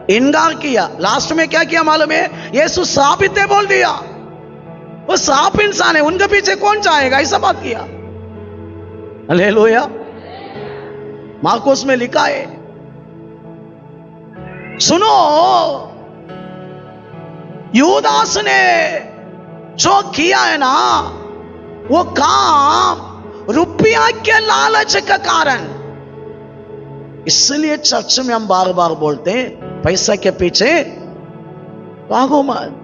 इनकार किया। लास्ट में क्या किया मालूम है? यीशु श्रापित है बोल दिया। वो श्राप इंसान है, उनके पीछे कौन जाएगा? ऐसा बात किया। हालेलुया, मार्कोस में लिखा है। सुनो, यूदास ने जो किया है ना, वो काम रुपया के लालच का कारण। इसलिए चर्च में हम बार बार बोलते हैं, पैसा के पीछे भागो मत।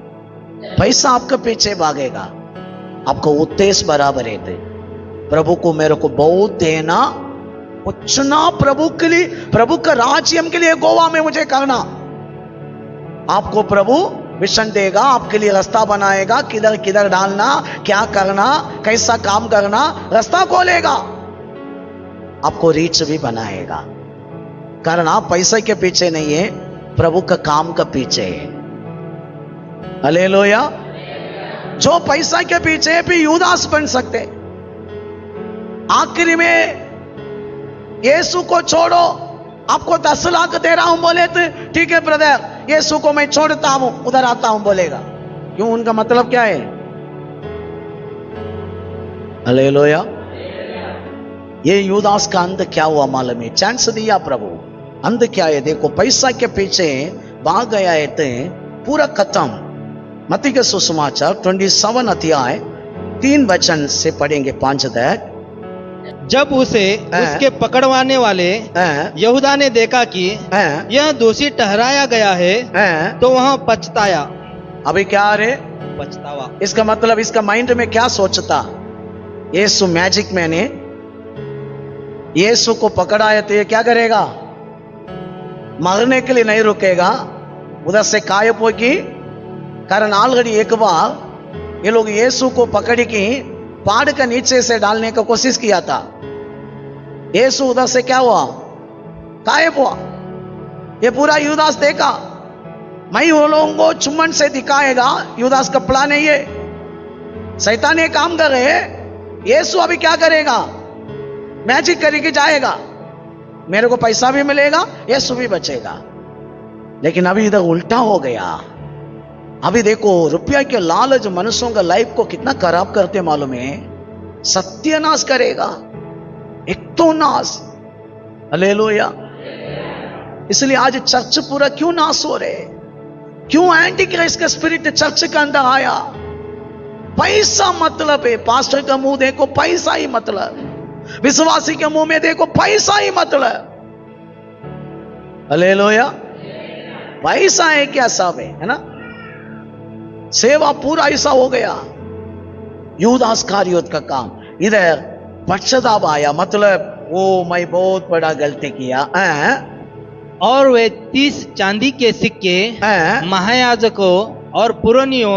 पैसा आपके पीछे भागेगा, आपको उद्देश्य बराबर है। प्रभु को मेरे को बहुत देना, कुछ ना प्रभु के लिए, प्रभु का राज्यम के लिए गोवा में मुझे करना। आपको प्रभु विजन देगा, आपके लिए रास्ता बनाएगा, किधर किधर डालना, क्या करना, कैसा काम करना, रास्ता खोलेगा, आपको रीच भी बनाएगा। कारण आप पैसे के पीछे नहीं है, प्रभु का काम का पीछे है। हालेलुया। जो पैसा के पीछे भी यूदास बन सकते। आखिरी में यीशु को छोड़ो, आपको 10 लाख दे रहा हूं बोले तो ठीक है ब्रदर, यीशु को मैं छोड़ता हूं, उधर आता हूं बोलेगा। क्यों? उनका मतलब क्या है? हालेलुया। ये यूदास का अंत क्या हुआ मालूम है? चांस दिया प्रभु, अंत क्या है देखो। पैसा के पीछे भाग गया है तो पूरा खत्म। मत्ती के सुसमाचार 27 अध्याय 3 वचन से पढ़ेंगे 5 तक। जब उसे उसके पकड़वाने वाले यहूदा ने देखा कि यह दोषी ठहराया गया है, तो वहां पछताया। अभी क्या रे? पछतावा। इसका मतलब इसका माइंड में क्या सोचता? यीशु मैजिक मैन है, यीशु को पकड़ा है तो ये क्या करेगा? मरने के लिए नहीं रुकेगा, उधर से गायब होगी। कारण ऑलरेडी एक बार ये लोग यीशु को पकड़ी की पहाड़ के नीचे से डालने का कोशिश किया था। यीशु उधर से क्या हुआ? गायब हुआ। ये पूरा यूदास देखा, मैं वो लोगों को चुम्बन से दिखाएगा। यूदास का प्लान है ये, शैतान ये काम कर रहे। यीशु अभी क्या करेगा? मैजिक करके जाएगा, मेरे को पैसा भी मिलेगा, यीशु भी बचेगा। लेकिन अभी इधर उल्टा हो गया। अभी देखो रुपया के लालच मनुष्यों का लाइफ को कितना खराब करते मालूम है? सत्यानाश करेगा, एक तो नाश। हालेलुया। इसलिए आज चर्च पूरा क्यों नाश हो रहे? क्यों? एंटी क्राइस्ट का स्पिरिट चर्च के अंदर आया। पैसा मतलब है। पास्टर का मुंह देखो, पैसा ही मतलब। विश्वासी के मुंह में देखो, पैसा ही मतलब। हालेलुया। पैसा है क्या? सब है ना। सेवा पूरा ऐसा हो गया। यूदास कारियोत का काम। इधर पश्चाताप आया, मतलब वो मैं बहुत बड़ा गलती किया। और वे 30 चांदी के सिक्के महायाजकों और पुरोनियों,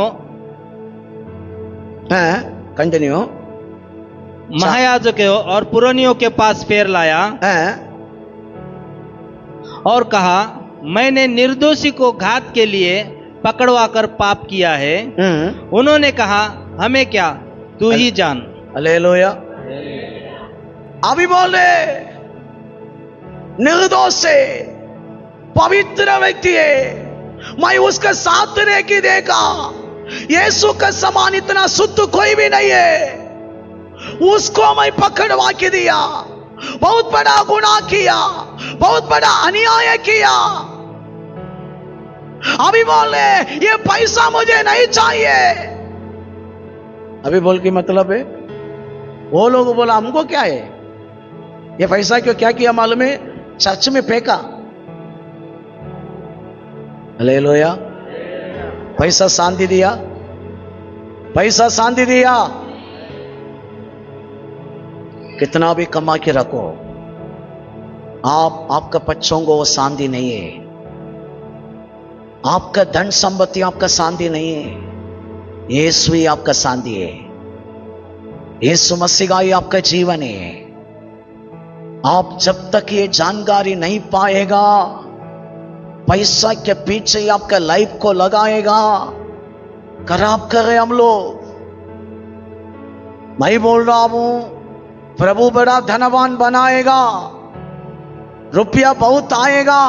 कंटिन्यू, महायाजकों और पुरोनियों के पास फेर लाया और कहा, मैंने निर्दोषी को घात के लिए पकड़वा कर पाप किया है। उन्होंने कहा, हमें क्या, तू ही जान। हालेलुया। अभी बोले निर्दोष से पवित्र व्यक्ति है, मैं उसका साथ रह के देखा। यीशु का समान इतना शुद्ध कोई भी नहीं है। उसको मैं पकड़वा के दिया, बहुत बड़ा गुनाह किया, बहुत बड़ा अन्याय किया। अभी बोले ये पैसा मुझे नहीं चाहिए। अभी बोल के मतलब है, वो लोग बोला हमको क्या है ये पैसा, क्यों क्या किया मालूम है? चर्च में फेंका। हालेलुया। पैसा शांति दिया, पैसा शांति दिया। कितना भी कमा के रखो, आपका बच्चों को वो शांति नहीं है। आपका धन संपत्ति आपका शांति नहीं है। यीशु ही आपका शांति है। यीशु मसीह का ही आपका जीवन है। आप जब तक ये जानकारी नहीं पाएगा, पैसा के पीछे ही आपका लाइफ को लगाएगा, खराब कर रहे हम लोग। मैं बोल रहा हूं, प्रभु बड़ा धनवान बनाएगा, रुपया बहुत आएगा,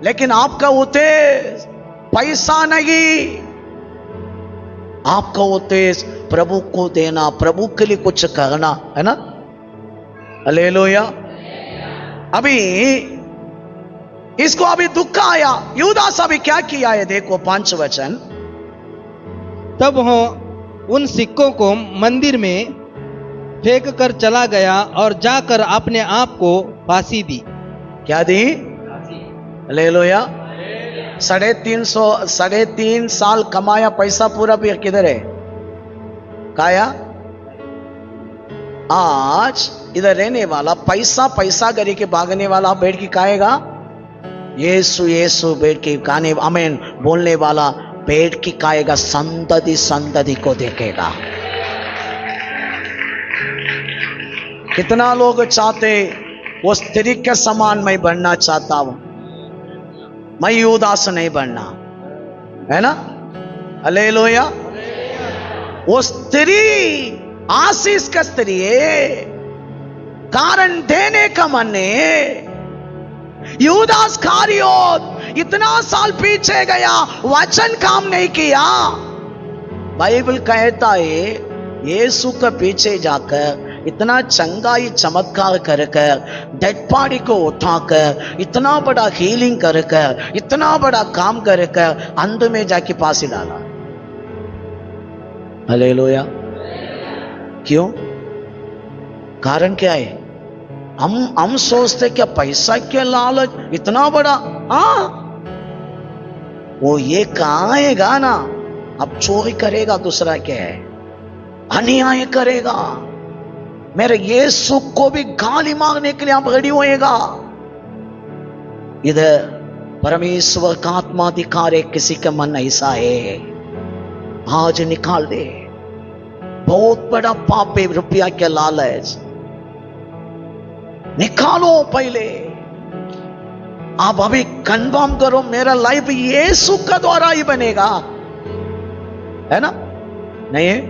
लेकिन आपका उद्देश्य पैसा नहीं। आपका उद्देश्य प्रभु को देना, प्रभु के लिए कुछ करना है ना। हालेलुया। अभी इसको अभी दुख आया। यूदास अभी क्या किया है देखो 5 वचन। तब वो उन सिक्कों को मंदिर में फेंक कर चला गया और जाकर अपने आप को फांसी दी। क्या दी? हालेलुया। 3.5 साल कमाया पैसा पूरा भी किधर है? काया आज इधर रहने वाला पैसा पैसा करी के भागने वाला बैठ के खाएगा, यीशु यीशु बैठ के गाने आमीन बोलने वाला बैठ के खाएगा, संतति संतति को देखेगा। कितना लोग चाहते वो स्त्री के समान मैं बनना चाहता हूं, मैं यूदास नहीं बनना, है ना? हालेलुया। वो स्त्री आशीष का स्त्री है, कारण देने का मन है। यूदास इस्करियोत इतना साल पीछे गया, वचन काम नहीं किया। बाइबल कहता है यीशु के पीछे जाकर इतना चंगाई चमत्कार कर कर, डेड बॉडी को उठाकर, इतना बड़ा हीलिंग कर कर, इतना बड़ा काम कर कर, अंध में जाके फांसी डाला। हालेलुया। क्यों? कारण क्या है? हम सोचते क्या पैसा के लालच इतना बड़ा, हाँ वो ये कहाँ आएगा ना, अब चोरी करेगा, दूसरा क्या है, अन्याय करेगा, मेरे यीशु को भी गाली मारने के लिए आप रेडी होएगा। इधर परमेश्वर का आत्माधिकार है, किसी का मन ऐसा है आज निकाल दे। बहुत बड़ा पाप है रुपया के लालच, निकालो पहले। आप अभी कन्फर्म करो मेरा लाइफ यीशु का द्वारा ही बनेगा, है ना? नहीं है?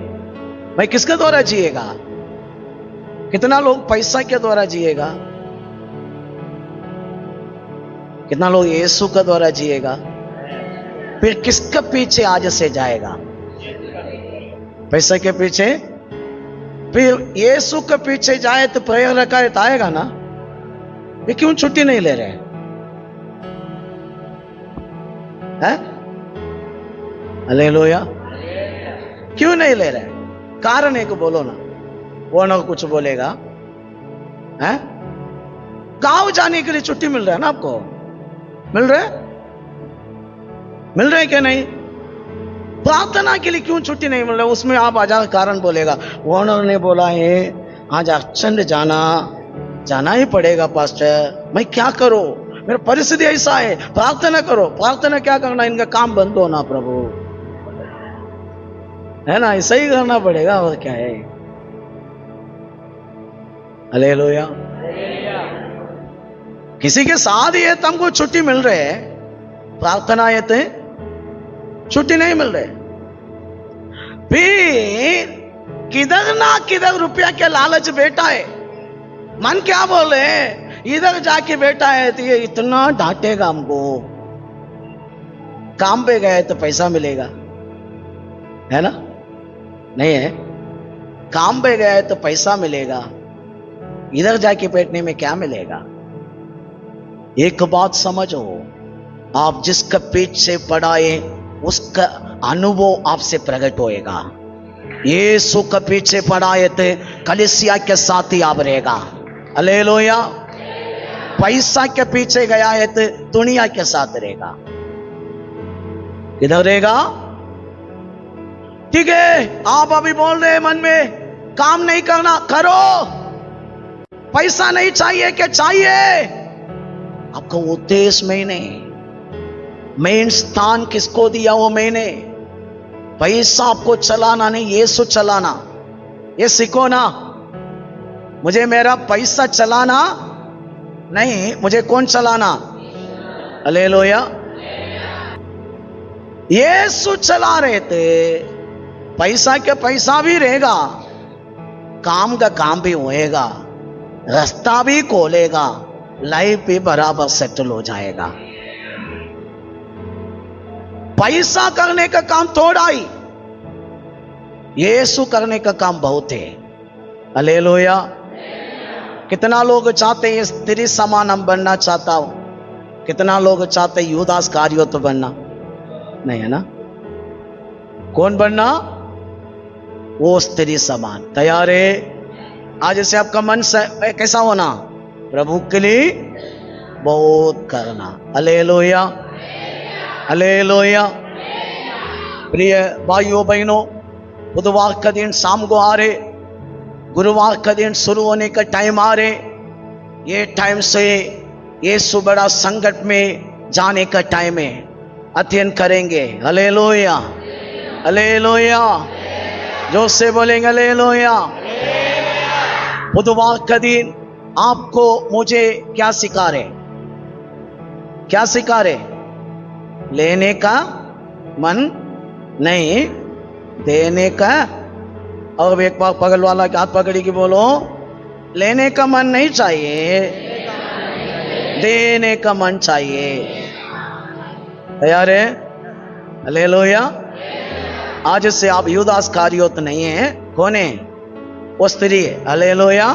मैं किसके द्वारा जिएगा? कितना लोग पैसा के द्वारा जिएगा, कितना लोग यीशु के द्वारा जिएगा? फिर किसके पीछे आज से जाएगा? पैसा के पीछे। फिर यीशु के पीछे जाए तो प्रेयर रखा तो आएगा ना? ये क्यों छुट्टी नहीं ले रहे हैं? हालेलुया। क्यों नहीं ले रहे? कारण एक बोलो ना, वो ना कुछ बोलेगा। हैं? गांव जाने के लिए छुट्टी मिल रहा है ना आपको? मिल रहा है क्या नहीं? प्रार्थना के लिए क्यों छुट्टी नहीं मिल रहा? उसमें आप आजाद कारण बोलेगा, ओनर ने बोला है आज अर्चन जाना ही पड़ेगा पास्टर, मैं क्या करूं, मेरा परिस्थिति ऐसा है, प्रार्थना करो। प्रार्थना क्या करना, इनका काम बंद होना प्रभु, है ना? ऐसा ही करना पड़ेगा, और क्या है? हालेलुया। किसी के साथ ही है तो हमको छुट्टी मिल रही है, प्रार्थना है तो छुट्टी नहीं मिल रही। फिर किधर ना किधर रुपया के लालच बैठा है। मन क्या बोले, इधर जाके बैठा है तो ये इतना डांटेगा हमको, काम पे गए तो पैसा मिलेगा, है ना? नहीं है? काम पे गए तो पैसा मिलेगा, इधर जाके बैठने में क्या मिलेगा? एक बात समझो, आप जिसका पीछे पड़ाए उसका अनुभव आपसे प्रकट होएगा। यीशु का पीछे पड़ाए थे कलीसिया के साथ ही आप रहेगा। हालेलुया। पैसा के पीछे गया है तो दुनिया के साथ रहेगा। किधर रहेगा? ठीक है, आप अभी बोल रहे हैं मन में काम नहीं करना, करो। पैसा नहीं चाहिए क्या चाहिए? आपका उद्देश्य में नहीं, मेन स्थान किसको दिया वो मैंने। पैसा आपको चलाना नहीं, यीशु चलाना, ये सीखो ना। मुझे मेरा पैसा चलाना नहीं, मुझे कौन चलाना? हालेलुया। यीशु चला रहे थे, पैसा के पैसा भी रहेगा, काम का काम भी होएगा, रास्ता भी खोलेगा, लाइफ भी बराबर सेटल हो जाएगा। पैसा करने का काम थोड़ा ही, यीशु करने का काम बहुत है। हालेलुया। कितना लोग चाहते हैं स्त्री समान हम बनना चाहता हूं, कितना लोग चाहते हैं यूदास इस्करियोत बनना, नहीं है ना? कौन बनना? वो स्त्री समान। तैयार है? आज से आपका मन कैसा होना? प्रभु के लिए बहुत करना। Hallelujah, hallelujah. प्रिय भाइयों बहनों, बुधवार का दिन शाम को आ रहे, गुरुवार का दिन शुरू होने का टाइम आ रहे, ये टाइम से यीशु बड़ा संकट में जाने का टाइम है। अध्ययन करेंगे। हालेलुया, हालेलुया, जो से बोलेंगे हालेलुया। बुधवार का दिन आपको मुझे क्या सिखा रहे, क्या सिखा रहे? लेने का मन नहीं, देने का। और एक बार बगल वाला के हाथ पकड़ी की बोलो, लेने का मन नहीं चाहिए, देने का मन चाहिए। तैयार है? हालेलुया। आज से आप युदास कारियोत नहीं है। कौन है? वो स्त्री है। हालेलुया।